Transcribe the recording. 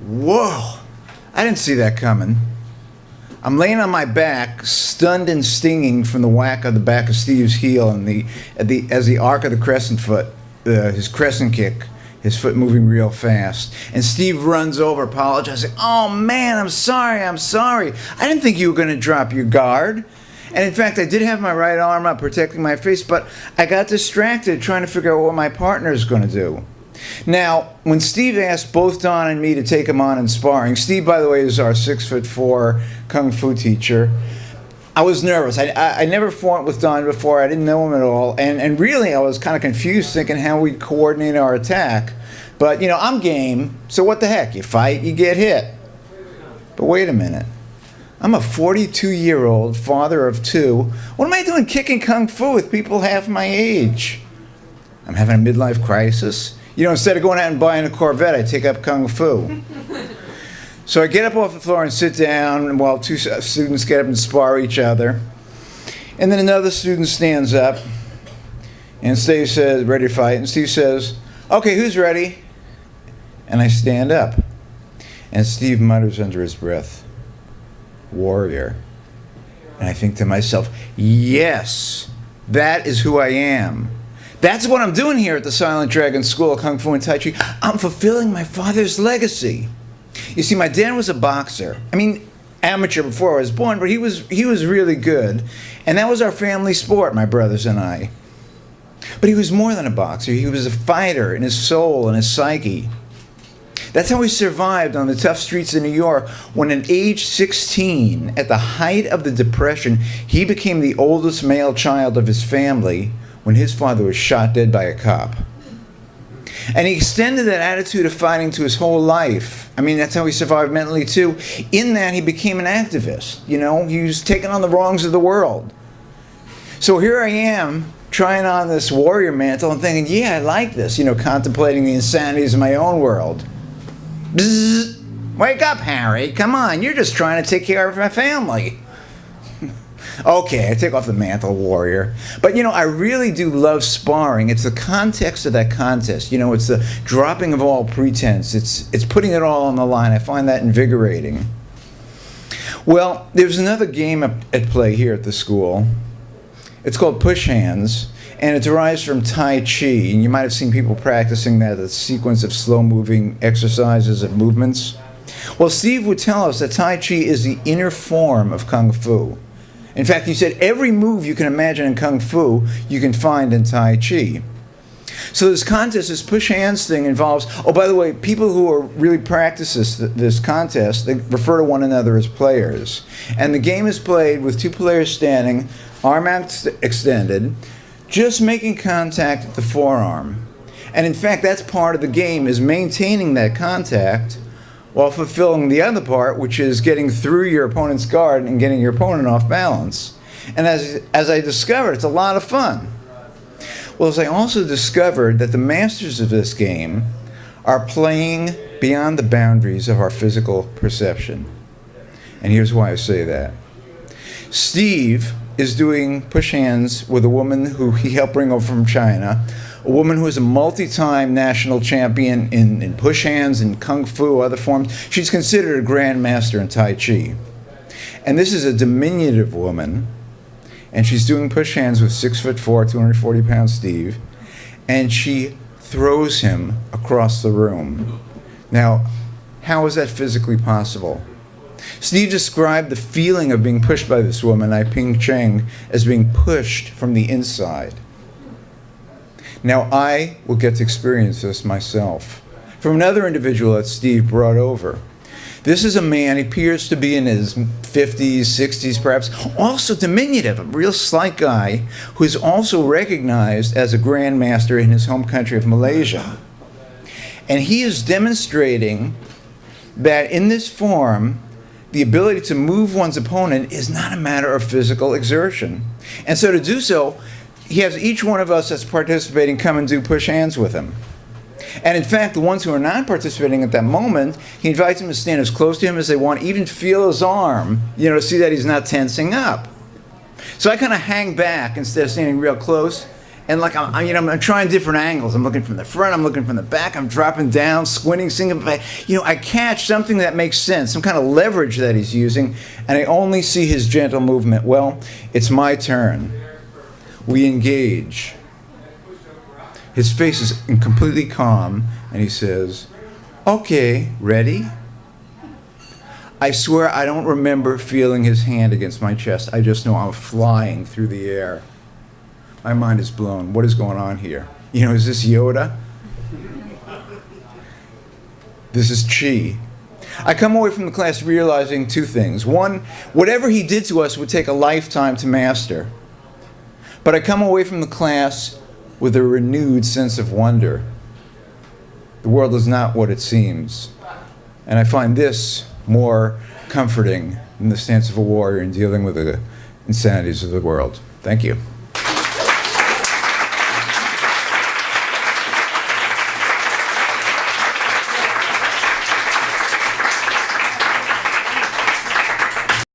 Whoa! I didn't see that coming. I'm laying on my back, stunned and stinging from the whack of the back of Steve's heel and as the arc of the crescent foot, his crescent kick, his foot moving real fast. And Steve runs over, apologizing. Oh man, I'm sorry. I didn't think you were going to drop your guard. And in fact, I did have my right arm up protecting my face, but I got distracted trying to figure out what my partner is going to do. Now, when Steve asked both Don and me to take him on in sparring, Steve, by the way, is our 6'4" Kung Fu teacher, I was nervous. I never fought with Don before. I didn't know him at all. And really, I was kind of confused thinking how we'd coordinate our attack. But, you know, I'm game, so what the heck? You fight, you get hit. But wait a minute. I'm a 42-year-old father of two. What am I doing kicking Kung Fu with people half my age? I'm having a midlife crisis. You know, instead of going out and buying a Corvette, I take up Kung Fu. So I get up off the floor and sit down while two students get up and spar each other. And then another student stands up, and Steve says, ready to fight. And Steve says, okay, who's ready? And I stand up. And Steve mutters under his breath, warrior. And I think to myself, yes, that is who I am. That's what I'm doing here at the Silent Dragon School of Kung Fu and Tai Chi. I'm fulfilling my father's legacy. You see, my dad was a boxer. I mean, amateur before I was born, but he was really good. And that was our family sport, my brothers and I. But he was more than a boxer. He was a fighter in his soul and his psyche. That's how he survived on the tough streets of New York when at age 16, at the height of the Depression, he became the oldest male child of his family when his father was shot dead by a cop. And he extended that attitude of fighting to his whole life. I mean, that's how he survived mentally too. In that, he became an activist. You know, he was taking on the wrongs of the world. So here I am, trying on this warrior mantle and thinking, yeah, I like this, you know, contemplating the insanities of my own world. Bzzz, wake up, Harry. Come on, you're just trying to take care of my family. Okay, I take off the mantle, warrior. But, you know, I really do love sparring. It's the context of that contest. You know, it's the dropping of all pretense. It's putting it all on the line. I find that invigorating. Well, there's another game at play here at the school. It's called push hands, and it derives from Tai Chi. And you might have seen people practicing that, a sequence of slow-moving exercises of movements. Well, Steve would tell us that Tai Chi is the inner form of Kung Fu. In fact, he said every move you can imagine in Kung Fu, you can find in Tai Chi. So this contest, this push hands thing involves, oh, by the way, people who are really practice this contest, they refer to one another as players. And the game is played with two players standing, arm extended, just making contact at the forearm. And in fact, that's part of the game, is maintaining that contact while fulfilling the other part, which is getting through your opponent's guard and getting your opponent off balance. And as I discovered, it's a lot of fun. Well, as I also discovered that the masters of this game are playing beyond the boundaries of our physical perception. And here's why I say that. Steve is doing push hands with a woman who he helped bring over from China, a woman who is a multi-time national champion in push hands and Kung Fu, other forms. She's considered a grandmaster in Tai Chi. And this is a diminutive woman, and she's doing push hands with 6'4", 240-pound Steve, and she throws him across the room. Now, how is that physically possible? Steve described the feeling of being pushed by this woman, I Ping Cheng, as being pushed from the inside. Now, I will get to experience this myself from another individual that Steve brought over. This is a man, he appears to be in his 50s, 60s perhaps, also diminutive, a real slight guy, who is also recognized as a grandmaster in his home country of Malaysia. And he is demonstrating that in this form, the ability to move one's opponent is not a matter of physical exertion. And so to do so, he has each one of us that's participating come and do push hands with him. And in fact, the ones who are not participating at that moment, he invites them to stand as close to him as they want, even feel his arm, you know, to see that he's not tensing up. So I kind of hang back instead of standing real close, And like I'm trying different angles. I'm looking from the front. I'm looking from the back. I'm dropping down, squinting, seeing. I catch something that makes sense, some kind of leverage that he's using, and I only see his gentle movement. Well, it's my turn. We engage. His face is completely calm, and he says, "Okay, ready?" I swear I don't remember feeling his hand against my chest. I just know I'm flying through the air. My mind is blown. What is going on here? Is this Yoda? This is Chi. I come away from the class realizing two things. One, whatever he did to us would take a lifetime to master. But I come away from the class with a renewed sense of wonder. The world is not what it seems. And I find this more comforting than the stance of a warrior in dealing with the insanities of the world. Thank you.